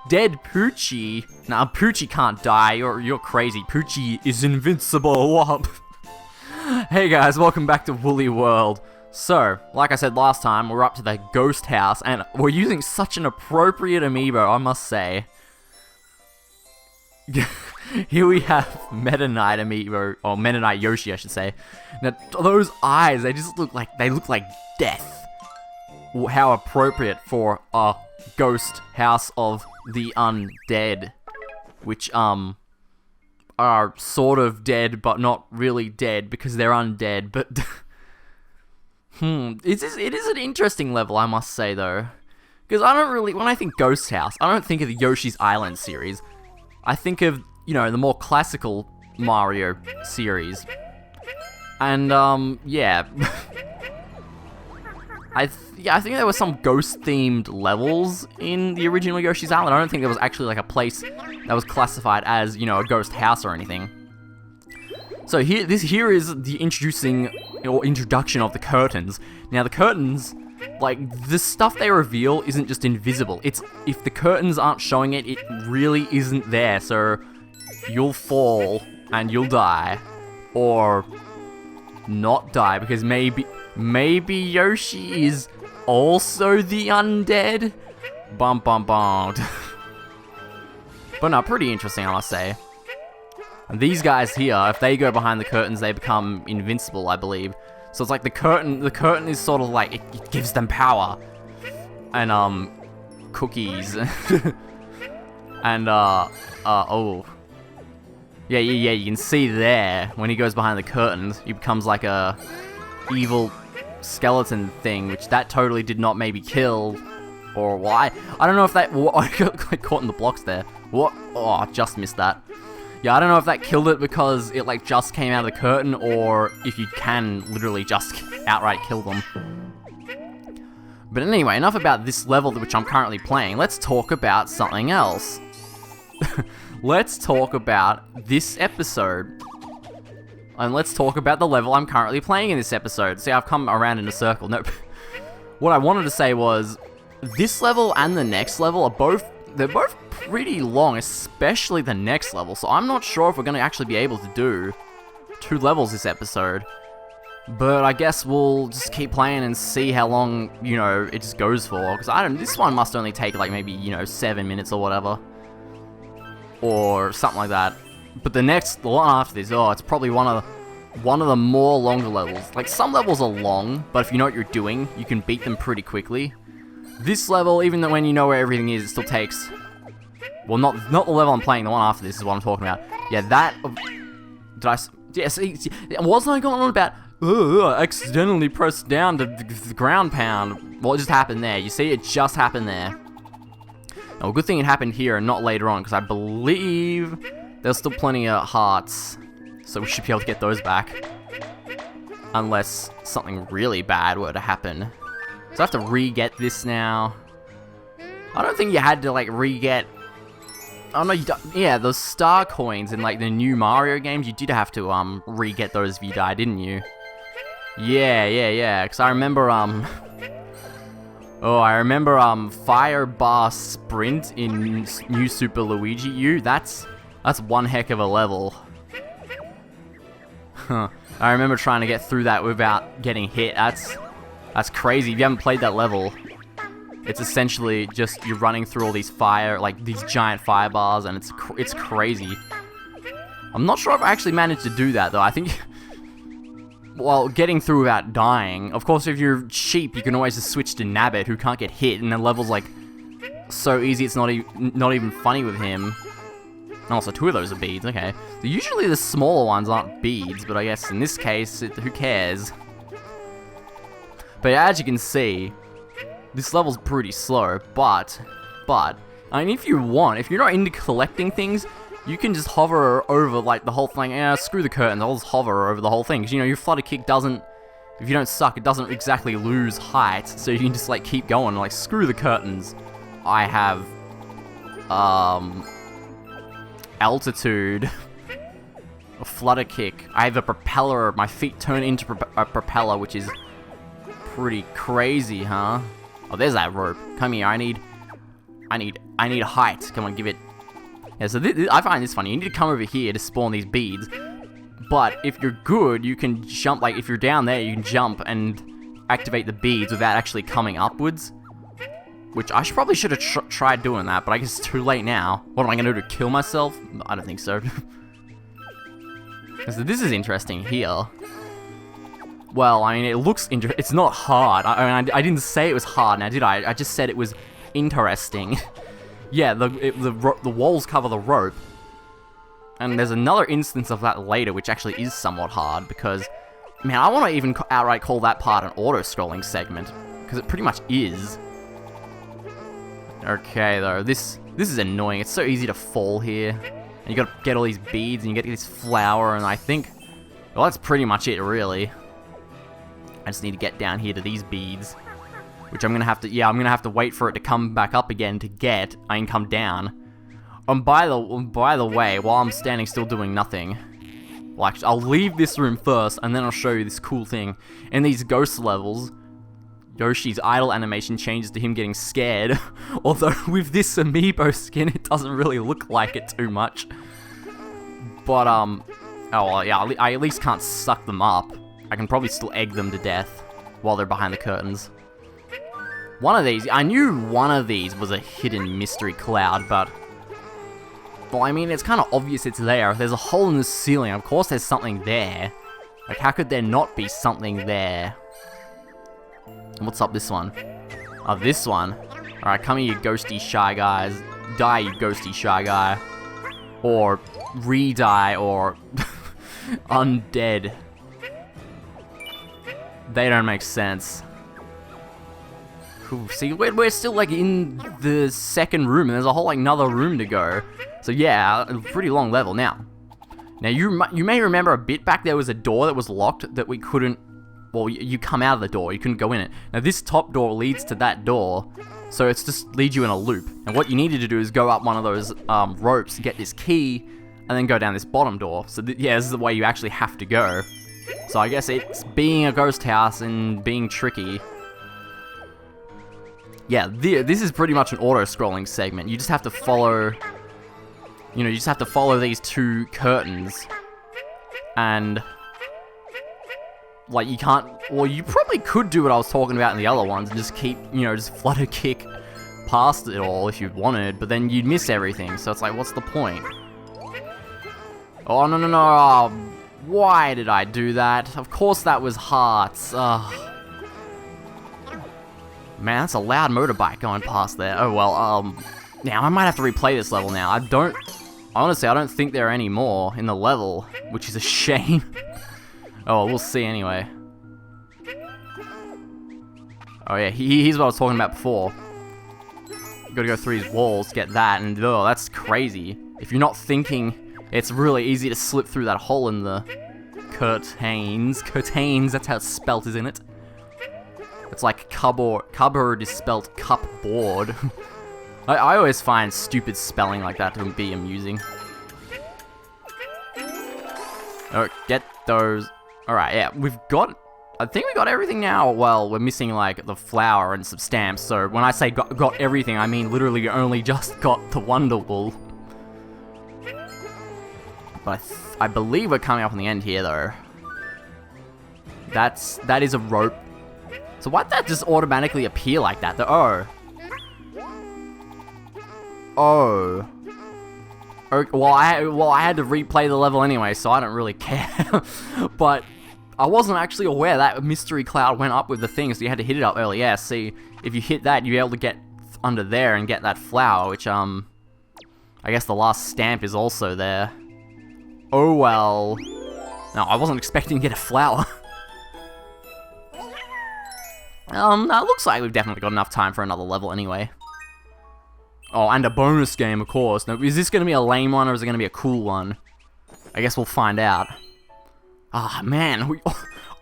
Dead Poochie. Nah, Poochie can't die. You're crazy. Poochie is invincible. Hey guys, welcome back to Woolly World. So, like I said last time, we're up to the ghost house, and we're using such an appropriate amiibo, I must say. Here we have Meta Knight amiibo, or Meta Knight Yoshi, I should say. Now, those eyes, they just look like death. How appropriate for a ghost house of the undead, which are sort of dead, but not really dead because they're undead. But it is an interesting level, I must say, though, because I don't really, when I think ghost house, I don't think of the Yoshi's Island series. I think of, you know, the more classical Mario series. And, yeah. I think there were some ghost-themed levels in the original Yoshi's Island. I don't think there was actually, like, a place that was classified as, you know, a ghost house or anything. So here is the introduction of the curtains. Now, the curtains, like, the stuff they reveal isn't just invisible. It's, if the curtains aren't showing it, it really isn't there. So, you'll fall and you'll die. Or not die, because maybe Yoshi is also the undead? Bum bum bum. But no, pretty interesting, I must say. And these guys here, if they go behind the curtains, they become invincible, I believe. So it's like the curtain is sort of like, it gives them power. And, cookies. And, oh. Yeah, you can see there, when he goes behind the curtains, he becomes like a evil skeleton thing, which that totally did not maybe kill, or why. I don't know if that, I got caught in the blocks there. What? Oh, I just missed that. Yeah, I don't know if that killed it because it like just came out of the curtain, or if you can literally just outright kill them. But anyway, enough about this level which I'm currently playing. Let's talk about something else. Let's talk about this episode. And let's talk about the level I'm currently playing in this episode. See, I've come around in a circle. Nope. What I wanted to say was, this level and the next level they're both pretty long, especially the next level. So I'm not sure if we're going to actually be able to do 2 levels this episode. But I guess we'll just keep playing and see how long, you know, it just goes for. Because this one must only take like maybe, you know, 7 minutes or whatever. Or something like that. But the one after this, oh, it's probably one of the more longer levels. Like, some levels are long, but if you know what you're doing, you can beat them pretty quickly. This level, even though when you know where everything is, it still takes... Well, not the level I'm playing, the one after this is what I'm talking about. Yeah, that... Yeah, see, wasn't I going on about... I accidentally pressed down to the ground pound. Well, it just happened there. You see, it just happened there. Now, a good thing it happened here and not later on, because I believe there's still plenty of hearts. So we should be able to get those back. Unless something really bad were to happen. So I have to re-get this now. I don't think you had to, like, re-get... Oh, no, you don't... Yeah, those star coins in, like, the new Mario games, you did have to, re-get those if you died, didn't you? Yeah. Because I remember, Oh, I remember, Fire Bar Sprint in New Super Luigi U. That's one heck of a level. Huh. I remember trying to get through that without getting hit. That's crazy. If you haven't played that level, it's essentially just you're running through all these these giant fire bars, and it's crazy. I'm not sure if I actually managed to do that, though. I think... Well, getting through without dying. Of course, if you're cheap, you can always just switch to Nabbit, who can't get hit, and the level's, like, so easy it's not even funny with him. And also, 2 of those are beads, okay. So usually the smaller ones aren't beads, but I guess in this case, who cares? But as you can see, this level's pretty slow, but, I mean, if you're not into collecting things, you can just hover over, like, the whole thing. Yeah, screw the curtains, I'll just hover over the whole thing. Because, you know, your flutter kick doesn't... If you don't suck, it doesn't exactly lose height. So you can just, like, keep going. Like, screw the curtains. I have... altitude. A flutter kick. I have a propeller. My feet turn into a propeller, which is pretty crazy, huh? Oh, there's that rope. Come here, I need I need height. Come on, give it. Yeah, so I find this funny. You need to come over here to spawn these beads. But if you're good, you can jump, like, if you're down there, you can jump and activate the beads without actually coming upwards. Which I probably should have tried doing that, but I guess it's too late now. What am I going to do, to kill myself? I don't think so. So this is interesting here. Well, I mean, it looks interesting. It's not hard. I mean, I didn't say it was hard, now did I? I just said it was interesting. Yeah, the walls cover the rope. And there's another instance of that later, which actually is somewhat hard, because, man, I want to even outright call that part an auto-scrolling segment, because it pretty much is. Okay, though, this is annoying. It's so easy to fall here. And you gotta get all these beads, and you get this flower, and I think, well, that's pretty much it, really. I just need to get down here to these beads, which I'm gonna have to, yeah, I'm gonna have to wait for it to come back up again to get. I can come down. By the way, while I'm standing still doing nothing, well, actually, I'll leave this room first, and then I'll show you this cool thing. In these ghost levels, Yoshi's idle animation changes to him getting scared, although with this amiibo skin, it doesn't really look like it too much. But, oh, well, yeah, I at least can't suck them up. I can probably still egg them to death while they're behind the curtains. One of these, I knew one of these was a hidden mystery cloud, but... well, I mean, it's kind of obvious it's there. If there's a hole in the ceiling, of course there's something there. Like, how could there not be something there? What's up this one? Oh, this one. Alright, come here, you ghosty shy guys. Die, you ghosty shy guy. Or re-die, or undead. They don't make sense. Cool. See, we're still, like, in the second room, and there's a whole, like, another room to go. So, yeah, a pretty long level. Now, you may remember a bit back there was a door that was locked that we couldn't... well, you come out of the door, you couldn't go in it. Now, this top door leads to that door, so it's just leads you in a loop. And what you needed to do is go up one of those ropes, get this key, and then go down this bottom door. So, yeah, this is the way you actually have to go. So, I guess it's being a ghost house and being tricky. Yeah, this is pretty much an auto-scrolling segment. You just have to follow... you know, you just have to follow these two curtains. And... like, you can't... well, you probably could do what I was talking about in the other ones and just keep, you know, just flutter kick past it all if you wanted, but then you'd miss everything, so it's like, what's the point? Oh, no, no, no, oh, why did I do that? Of course that was hearts. Man, that's a loud motorbike going past there. Oh, well, now I might have to replay this level now. Honestly, I don't think there are any more in the level, which is a shame. Oh, we'll see anyway. Oh yeah, here's what I was talking about before. You gotta go through these walls to get that, and oh, that's crazy. If you're not thinking, it's really easy to slip through that hole in the curtains. Curtains, that's how it's spelt, isn't it? It's like cupboard is spelt cupboard. I always find stupid spelling like that to be amusing. Oh, get those. Alright, yeah, I think we got everything now. Well, we're missing, like, the flower and some stamps, so when I say got everything, I mean literally only just got the Wonder Wool. But I believe we're coming up on the end here, though. That is a rope. So why'd that just automatically appear like that, though? Oh. Okay, well, I had to replay the level anyway, so I don't really care. But I wasn't actually aware that mystery cloud went up with the thing, so you had to hit it up early. Yeah, see, if you hit that, you'd be able to get under there and get that flower, which, I guess the last stamp is also there. Oh, well. No, I wasn't expecting to get a flower. It looks like we've definitely got enough time for another level anyway. Oh, and a bonus game, of course. Now, is this going to be a lame one, or is it going to be a cool one? I guess we'll find out. Ah, man.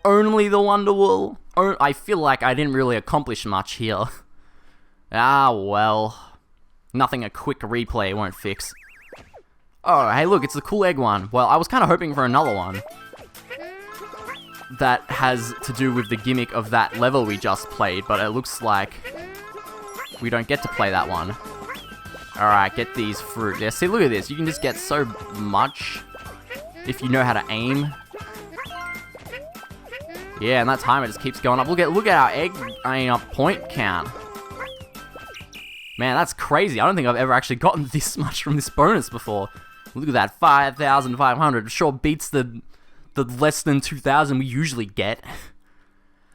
Only the Wonder Wool? I feel like I didn't really accomplish much here. Ah, well. Nothing a quick replay won't fix. Oh, hey, look, it's the cool egg one. Well, I was kind of hoping for another one that has to do with the gimmick of that level we just played, but it looks like we don't get to play that one. Alright, get these fruit. Yeah, see, look at this. You can just get so much if you know how to aim. Yeah, and that timer just keeps going up. Look at our egg point count. Man, that's crazy. I don't think I've ever actually gotten this much from this bonus before. Look at that, 5,500. Sure beats the less than 2,000 we usually get.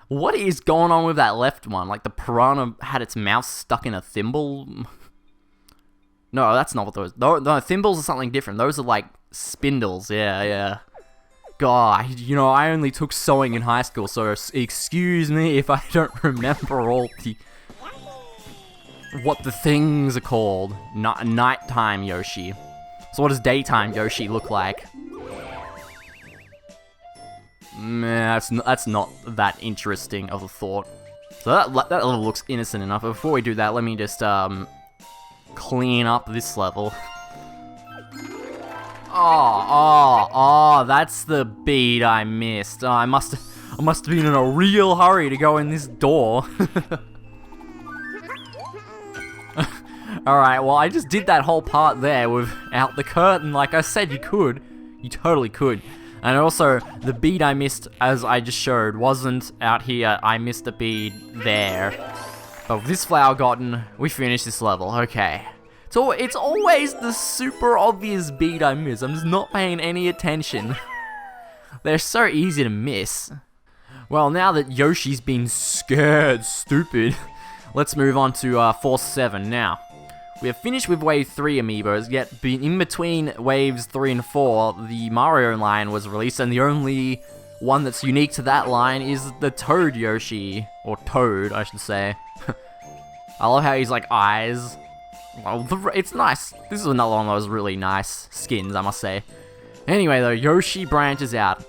What is going on with that left one? Like the piranha had its mouth stuck in a thimble? No, that's not what those... No, thimbles are something different. Those are like spindles. Yeah. God, you know, I only took sewing in high school, so excuse me if I don't remember all the... what the things are called. Nighttime Yoshi. So what does daytime Yoshi look like? That's not that interesting of a thought. So that level looks innocent enough. But before we do that, let me just clean up this level. Oh, that's the bead I missed. Oh, I must have been in a real hurry to go in this door. Alright, well, I just did that whole part there without the curtain. Like I said, you could. You totally could. And also, the bead I missed, as I just showed, wasn't out here. I missed the bead there. But with this flower gotten, we finished this level. Okay. So it's always the super obvious bead I miss. I'm just not paying any attention. They're so easy to miss. Well, now that Yoshi's been scared stupid, let's move on to Force 7 now. We have finished with Wave 3 amiibos, yet in between Waves 3 and 4, the Mario line was released, and the only one that's unique to that line is the Toad Yoshi. Or Toad, I should say. I love how he's like eyes. Well, it's nice. This is another one of those really nice skins, I must say. Anyway, though, Yoshi branches out.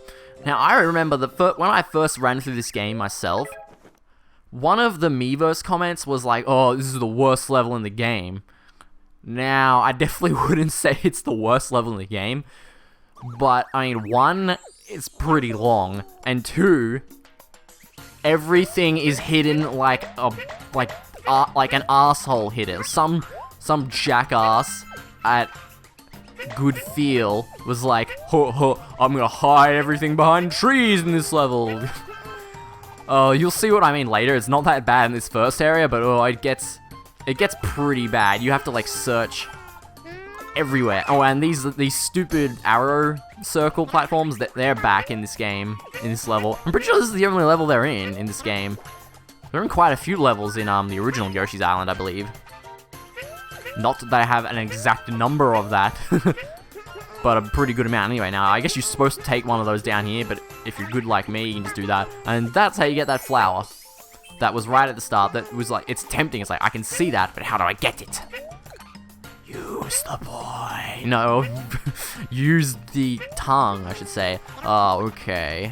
Now, I remember when I first ran through this game myself, one of the Miiverse comments was like, oh, this is the worst level in the game. Now, I definitely wouldn't say it's the worst level in the game, but, I mean, 1, it's pretty long, and 2, everything is hidden like an asshole hidden. Some jackass at Good Feel was like, I'm gonna hide everything behind trees in this level. Oh, you'll see what I mean later. It's not that bad in this first area, but oh, it gets pretty bad. You have to like search everywhere. Oh, and these stupid arrow circle platforms, they're back in this game, in this level. I'm pretty sure this is the only level they're in this game. They're in quite a few levels in the original Yoshi's Island, I believe. Not that I have an exact number of that, but a pretty good amount anyway. Now, I guess you're supposed to take one of those down here, but if you're good like me, you can just do that. And that's how you get that flower. That was right at the start. That was like, it's tempting. It's like, I can see that, but how do I get it? Use the boy. No, use the tongue, I should say. Oh, okay.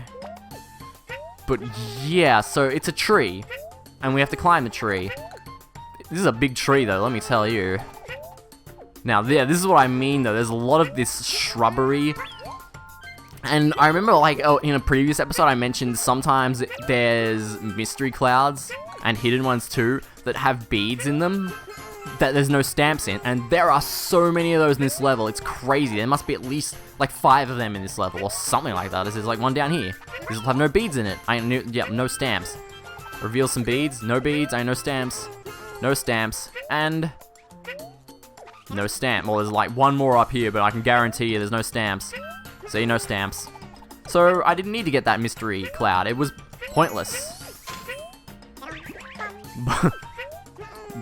But yeah, so it's a tree, and we have to climb the tree. This is a big tree, though, let me tell you. Now, yeah, this is what I mean, though. There's a lot of this shrubbery. And I remember, like, in a previous episode, I mentioned sometimes there's mystery clouds, and hidden ones, too, that have beads in them that there's no stamps in. And there are so many of those in this level. It's crazy. There must be at least, like, 5 of them in this level, or something like that. There's, like, one down here. These will have no beads in it. Yeah, no stamps. Reveal some beads. No beads. No stamps. No stamps, and no stamp. Well, there's like one more up here, but I can guarantee you there's no stamps. See, no stamps. So, I didn't need to get that mystery cloud. It was pointless.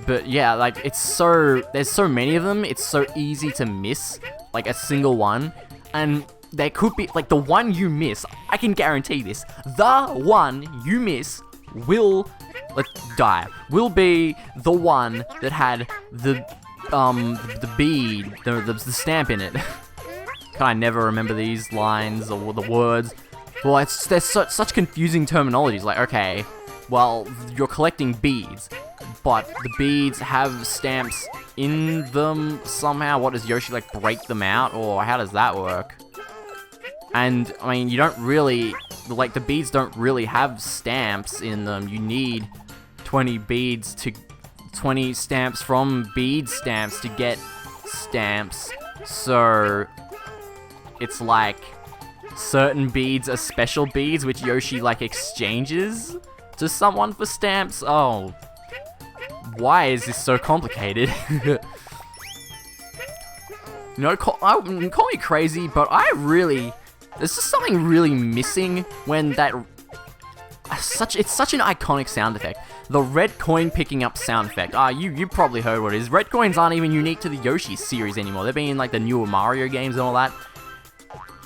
But yeah, like, there's so many of them, it's so easy to miss, like, a single one. And there could be, like, the one you miss, I can guarantee this, the one you miss will... will be the one that had the bead, the stamp in it. Can I never remember these lines or the words? Well, there's such confusing terminologies. Like, okay, well, you're collecting beads, but the beads have stamps in them somehow. What, does Yoshi, like, break them out? Or how does that work? And, I mean, you don't really... Like, the beads don't really have stamps in them. You need 20 beads to 20 stamps from bead stamps to get stamps. So it's like certain beads are special beads which Yoshi like exchanges to someone for stamps. Oh, why is this so complicated? You know, call me crazy, but there's just something really missing when that, it's such an iconic sound effect. The red coin picking up sound effect. You probably heard what it is. Red coins aren't even unique to the Yoshi series anymore. They've been in like the newer Mario games and all that.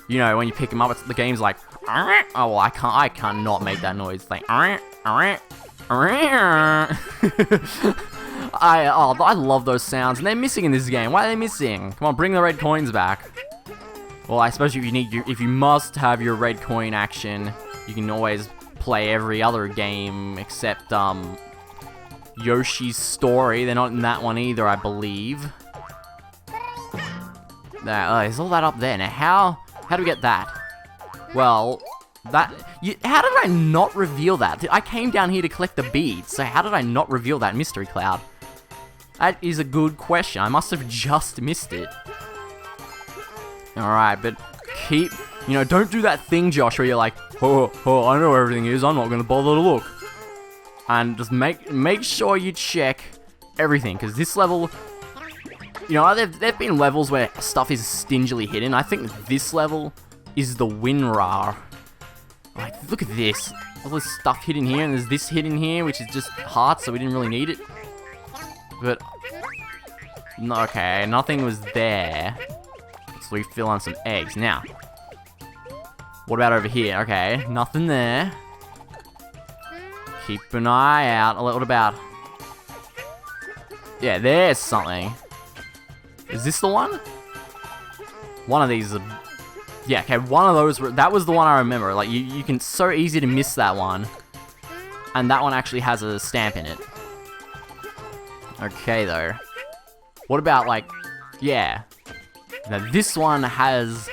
You know, when you pick them up, the game's like, oh, well, I cannot make that noise. Like, I love those sounds, and they're missing in this game. Why are they missing? Come on, bring the red coins back. Well, I suppose if you must have your red coin action, you can always play every other game except Yoshi's Story. They're not in that one either, I believe. There's all that up there. Now, how do we get that? Well, how did I not reveal that? I came down here to collect the beads, so how did I not reveal that mystery cloud? That is a good question. I must have just missed it. Alright, but don't do that thing, Josh, where you're like, oh, I know where everything is, I'm not going to bother to look. And just make sure you check everything, because this level, there've been levels where stuff is stingily hidden. I think this level is the WinRAR. Like, look at this. All this stuff hidden here, and there's this hidden here, which is just hearts, so we didn't really need it. But, okay, nothing was there. So we fill on some eggs. Now, what about over here? Okay, nothing there. Keep an eye out. What about... Yeah, there's something. Is this the one? One of these... Yeah, okay, one of those... That was the one I remember. Like, you can... So easy to miss that one. And that one actually has a stamp in it. Okay, though. What about, like... Yeah. Now, this one has...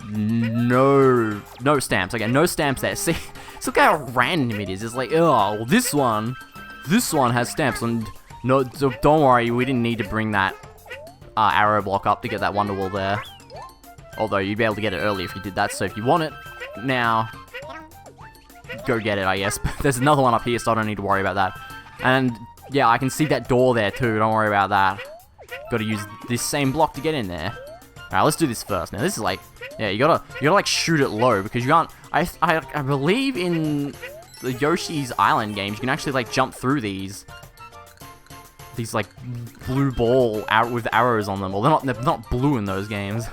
No stamps. Okay, no stamps there. See look how random it is. It's like, oh, well, this one has stamps. And no, don't worry, we didn't need to bring that arrow block up to get that Wonder Wall there. Although, you'd be able to get it early if you did that. So if you want it now, go get it, I guess. But there's another one up here, so I don't need to worry about that. And, yeah, I can see that door there, too. Don't worry about that. Got to use this same block to get in there. Alright, let's do this first. Now, this is like... Yeah, you gotta like shoot it low, because you can't... I believe in the Yoshi's Island games, you can actually like jump through these like blue ball out with arrows on them. Well, they're not blue in those games.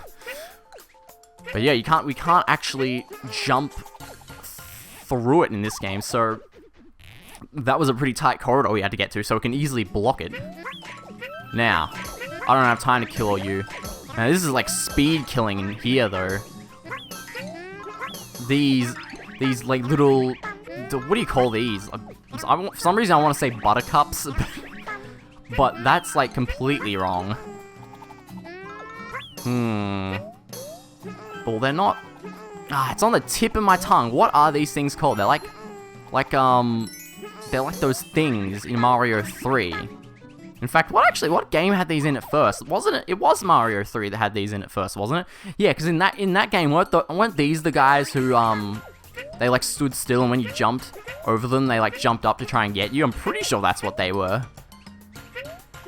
But yeah, we can't actually jump through it in this game, so that was a pretty tight corridor we had to get to, so we can easily block it. Now, I don't have time to kill all you. Now, this is like speed killing in here, though. These like little... What do you call these? For some reason, I want to say buttercups. But that's like completely wrong. Well, they're not... it's on the tip of my tongue. What are these things called? They're like those things in Mario 3. In fact, what game had these in it first? Wasn't it? It was Mario 3 that had these in it first, wasn't it? Yeah, because in that game, weren't these the guys who they like stood still, and when you jumped over them, they like jumped up to try and get you? I'm pretty sure that's what they were.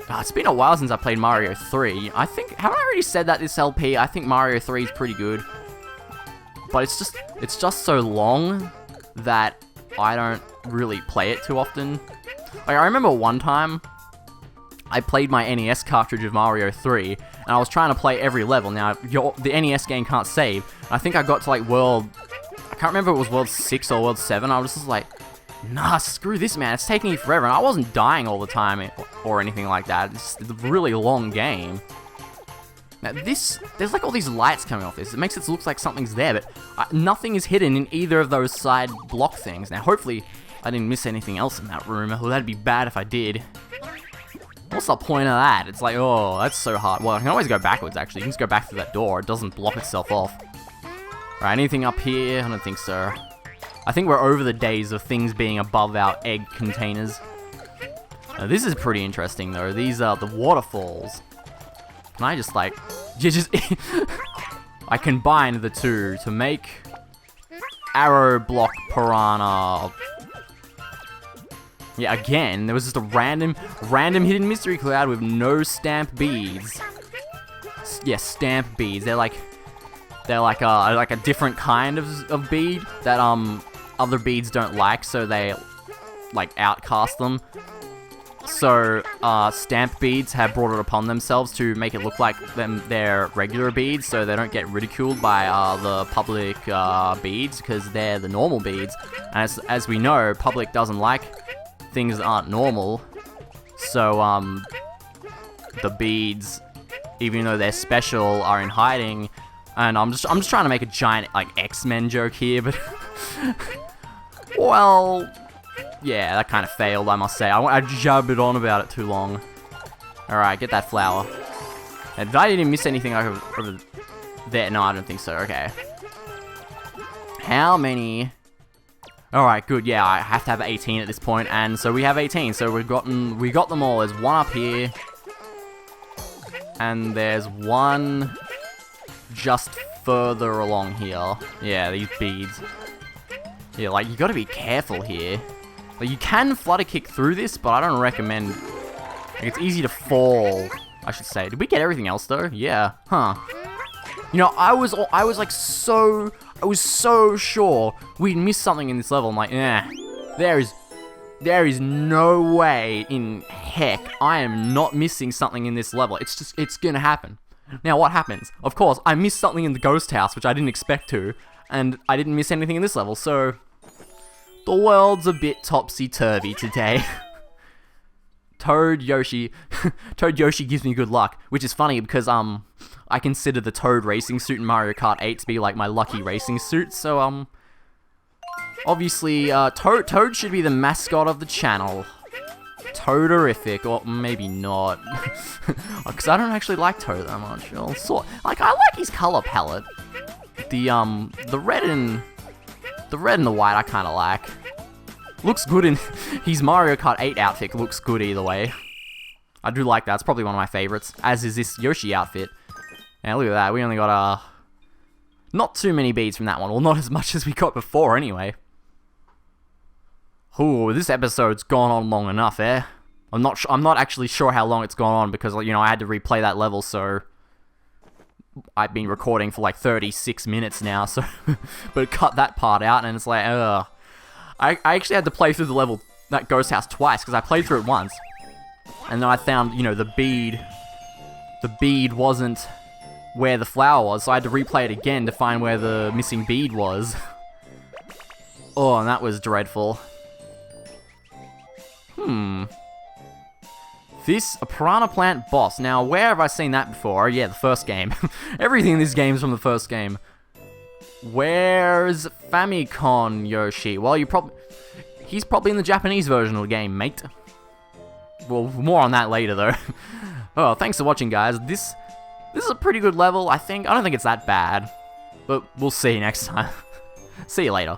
It's been a while since I played Mario 3. I think, haven't I already said that this LP? I think Mario 3 is pretty good, but it's just so long that I don't really play it too often. Like, I remember one time I played my NES cartridge of Mario 3, and I was trying to play every level. Now, the NES game can't save. I think I got to, like, I can't remember if it was World 6 or World 7. I was just like, nah, screw this, man. It's taking me forever. And I wasn't dying all the time or anything like that. It's a really long game. Now, there's, like, all these lights coming off this. It makes it look like something's there, but nothing is hidden in either of those side block things. Now, hopefully, I didn't miss anything else in that room. Well, that'd be bad if I did. What's the point of that? It's like, oh, that's so hard. Well, I can always go backwards, actually. You can just go back through that door. It doesn't block itself off. Right, anything up here? I don't think so. I think we're over the days of things being above our egg containers. Now, this is pretty interesting though. These are the waterfalls. Can I just like... just... I combine the two to make... Arrow block piranha. Yeah, again, there was just a random hidden mystery cloud with no stamp beads. Yeah, stamp beads. They're like a different kind of bead that other beads don't like, so they like outcast them. So stamp beads have brought it upon themselves to make it look like they're regular beads, so they don't get ridiculed by the public beads, because they're the normal beads. And as we know, public doesn't like things that aren't normal. So the beads, even though they're special, are in hiding. And I'm just trying to make a giant like X-Men joke here, but well, yeah, that kind of failed, I must say. I jabbered on about it too long. All right, get that flower. And did I didn't miss anything over there? No, I don't think so. Okay. How many? All right, good. Yeah, I have to have 18 at this point, and so we have 18. So we got them all. There's one up here, and there's one just further along here. Yeah, these beads. Yeah, like, you gotta be careful here. Like, you can flutter kick through this, but I don't recommend... Like, it's easy to fall, I should say. Did we get everything else, though? Yeah. Huh. You know, I was so sure we'd miss something in this level. I'm like, there is no way in heck I am not missing something in this level. It's gonna happen. Now, what happens? Of course, I missed something in the ghost house, which I didn't expect to, and I didn't miss anything in this level, so... The world's a bit topsy-turvy today. Toad Yoshi gives me good luck, which is funny because, I consider the Toad racing suit in Mario Kart 8 to be, like, my lucky racing suit, so, obviously, Toad should be the mascot of the channel. Toaderific, or maybe not, because I don't actually like Toad that much. Like, I like his color palette. The red and the white I kind of like. Looks good in his Mario Kart 8 outfit. Looks good either way. I do like that. It's probably one of my favorites, as is this Yoshi outfit. Now look at that. We only got not too many beads from that one. Well, not as much as we got before, anyway. Ooh, this episode's gone on long enough, eh? I'm not actually sure how long it's gone on because, you know, I had to replay that level, so I've been recording for like 36 minutes now, so but cut that part out, and it's like, ugh. I actually had to play through the level, that ghost house, twice, because I played through it once, and then I found, you know, the bead wasn't where the flower was, so I had to replay it again to find where the missing bead was. Oh, and that was dreadful. A piranha plant boss. Now, where have I seen that before? Yeah, the first game. Everything in this game is from the first game. Where's Famicom Yoshi? Well, he's probably in the Japanese version of the game, mate. Well, more on that later, though. Oh, thanks for watching, guys. This is a pretty good level, I think. I don't think it's that bad. But we'll see next time. See you later.